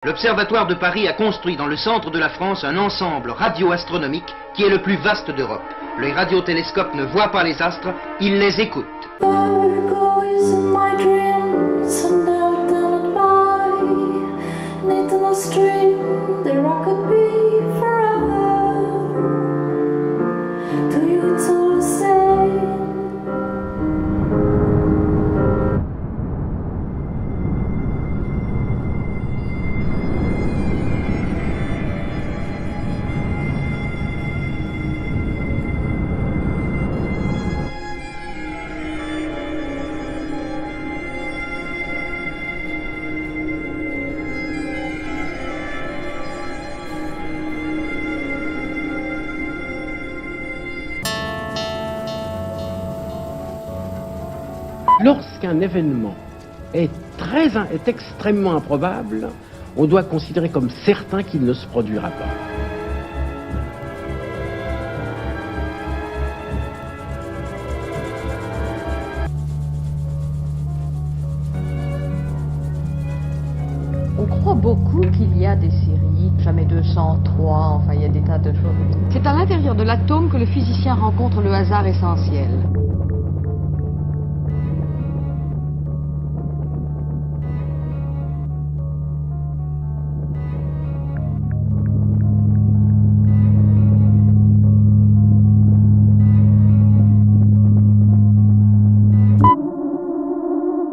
L'Observatoire de Paris a construit dans le centre de la France un ensemble radioastronomique qui est le plus vaste d'Europe. Les radiotélescopes ne voient pas les astres, ils les écoutent. Lorsqu'un événement est extrêmement improbable, on doit considérer comme certain qu'il ne se produira pas. On croit beaucoup qu'il y a des séries, jamais 203, enfin il y a des tas de choses. C'est à l'intérieur de l'atome que le physicien rencontre le hasard essentiel.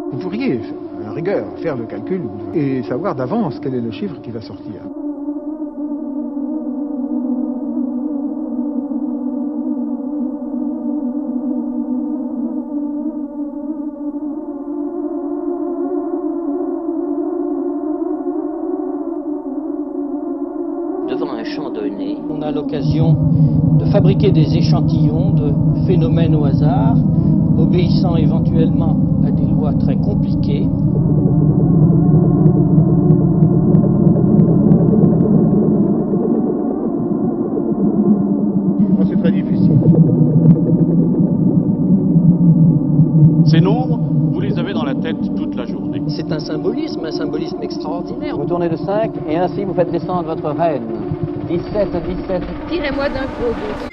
Vous pourriez, à la rigueur, faire le calcul et savoir d'avance quel est le chiffre qui va sortir. Devant un champ donné, on a l'occasion de fabriquer des échantillons de phénomènes au hasard, obéissant éventuellement à des lois très compliquées. C'est très difficile. Ces nombres, vous les avez dans la tête toute la journée. C'est un symbolisme extraordinaire. Vous tournez de 5 et ainsi vous faites descendre votre reine. 17, 17. Tirez-moi d'un gros doute.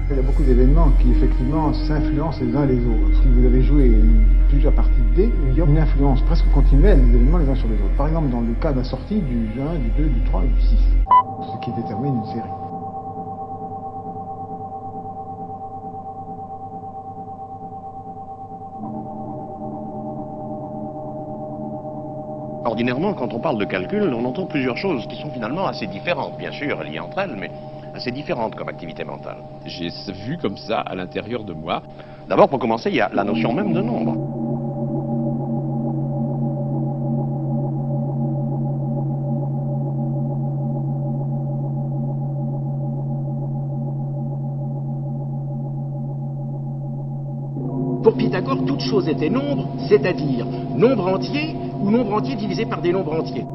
Il y a beaucoup d'événements qui effectivement s'influencent les uns les autres. Si vous avez joué plusieurs parties de dés, il y a une influence presque continuelle des événements les uns sur les autres. Par exemple, dans le cas de la sortie du 1, du 2, du 3 et du 6, ce qui détermine une série. Ordinairement, quand on parle de calcul, on entend plusieurs choses qui sont finalement assez différentes, bien sûr, liées entre elles, mais assez différentes comme activité mentale. J'ai vu comme ça à l'intérieur de moi. D'abord, pour commencer, il y a la notion même de nombre. Pour Pythagore, toute chose était nombre, c'est-à-dire nombre entier ou nombre entier divisé par des nombres entiers.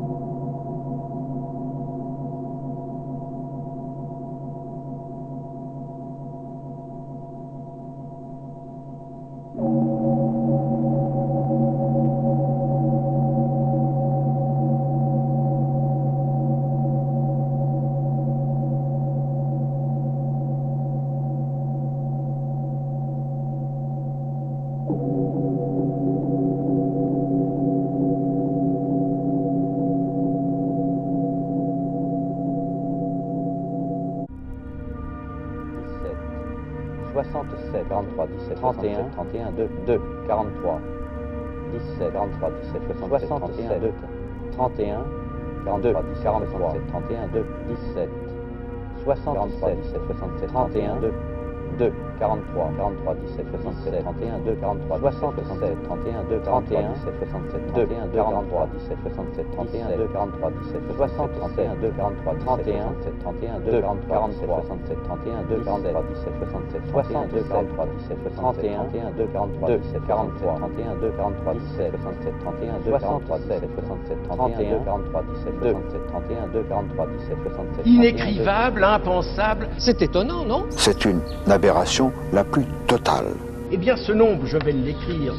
Soixante-sept, 43, 17, 31, 31, 2, 2, 43, 17, 43, 17, 67, 2, 31, 42, 43, 31, 2, 17, 67, 17, 67, 31, 2, 2, 43, 43, 17, 67, 31, 2, 43, 67, 31, 2, 41, 17, 67, 31, 2, 43, 17, 67, 31, 2, 43, 17, 60, 31, 2, 43, 31, 7, 31, 2, 43, 67, 31, 2, 43, 17, 67, 60, 2, 43, 17, 61, 31, 2, 43, 17, 43, 31, 2, 43, 17, 67, 31, 2, 43, 17, 67, 31, 2, 43, 17, 67, 31, 2, 43, 17, 67. Inécrivable, impensable. C'est étonnant, non? C'est une aberration la plus totale. Eh bien, ce nombre, je vais l'écrire.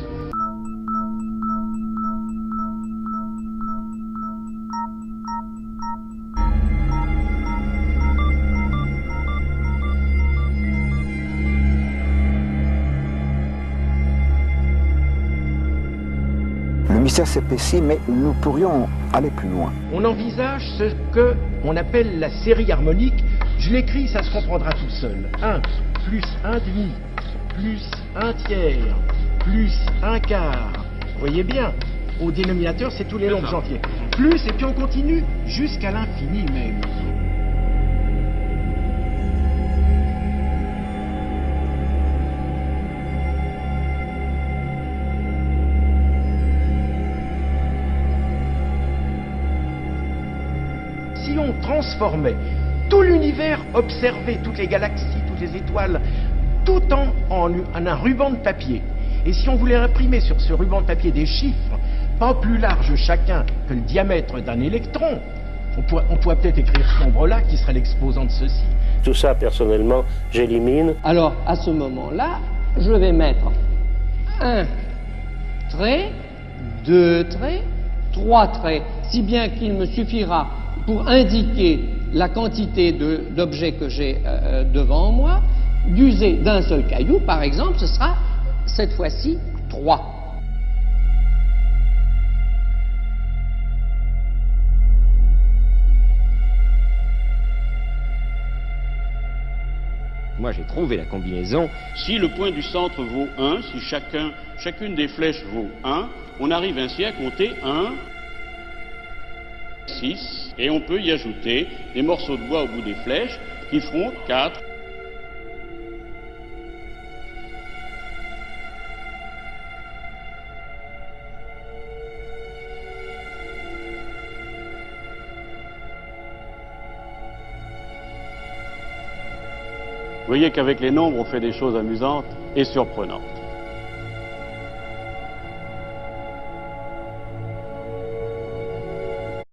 Le mystère s'épaissit, mais nous pourrions aller plus loin. On envisage ce que on appelle la série harmonique. Je l'écris, ça se comprendra tout seul. 1 plus 1 demi, plus 1 tiers, plus 1 quart. Vous voyez bien, au dénominateur, c'est tous les nombres entiers. Plus, et puis on continue jusqu'à l'infini même. Si on transformait tout l'univers, observé, toutes les galaxies, toutes les étoiles, tout en un ruban de papier, et si on voulait imprimer sur ce ruban de papier des chiffres, pas plus larges chacun que le diamètre d'un électron, on pourrait peut-être écrire ce nombre-là qui serait l'exposant de ceci. Tout ça, personnellement, j'élimine. Alors, à ce moment-là, je vais mettre un trait, 2 traits, 3 traits, si bien qu'il me suffira pour indiquer la quantité d'objets que j'ai devant moi, d'user d'un seul caillou, par exemple, ce sera cette fois-ci 3. Moi, j'ai trouvé la combinaison. Si le point du centre vaut 1, si chacune des flèches vaut 1, on arrive ainsi à compter 1, 6, et on peut y ajouter des morceaux de bois au bout des flèches qui feront 4. Vous voyez qu'avec les nombres, on fait des choses amusantes et surprenantes.